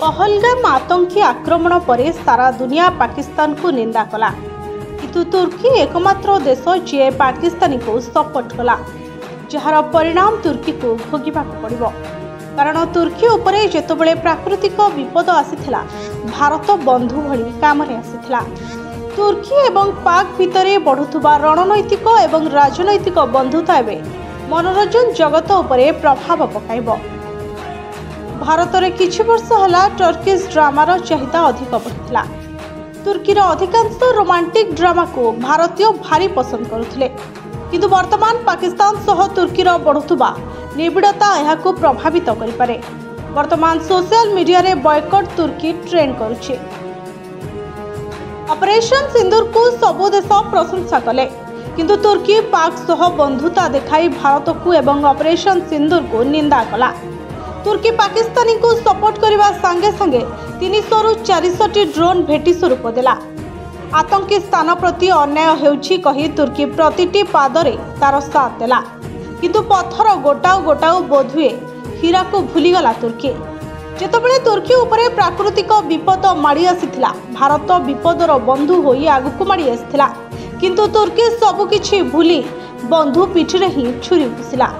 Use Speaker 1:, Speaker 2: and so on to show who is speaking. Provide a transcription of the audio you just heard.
Speaker 1: पहलगाम आतंकी आक्रमण पर सारा दुनिया पाकिस्तान को निंदा कला किंतु तुर्की एकमात्र देश जी पाकिस्तानी को सपोर्ट कला जार परिणाम तुर्की को भोगिबा पड़िबो। कारण तुर्की उपरे जेतबेले प्राकृतिक विपद आसीथिला भारत बंधु भली कामरे आसीथिला। तुर्की एवं पाक भितरे बढ़ुथुबा रणनैतिक एवं राजनैतिक बंधुता एवं मनोरंजन जगत उपरे प्रभाव पकाइबो। भारत में किछि वर्ष होला टर्किश ड्रामार चाहिदा अधिक बढ़िला। तुर्कीर अधिकांश रोमांटिक ड्रामा को भारतीय भारी पसंद करुथिले किंतु वर्तमान पाकिस्तान सह तुर्कीर बढ़ुथुबा निबिड़ता यहाकू प्रभावित करिपारे। वर्तमान सोशल मीडिया रे बॉयकॉट तुर्की ट्रेंड करुछि। ऑपरेशन सिंदूर को सबु देश प्रशंसा कले किंतु तुर्की पाक सह बंधुता देखाई भारत को एवं ऑपरेशन सिंदूर को निंदा कला। तुर्की पाकिस्तानी को सपोर्ट करने संगे संगे 300 रु 400 ड्रोन भेटी स्वरूप देला। आतंकी स्थान प्रति अन्याय हेउछि कही तुर्की प्रतिटी पादरे तार साथ देला किंतु पत्थर गोटाऊ गोटाऊ बोधुए हीरा को भूलीगला तुर्की। जेतबेले तुर्की उपरे प्राकृतिक विपद माड़ी आसीथिला भारत विपदर बंधु होई आगुक माड़ी आसीथिला किंतु तुर्की सबुकिछि भूली बंधु पिठिरे ही छुरी भूसिला।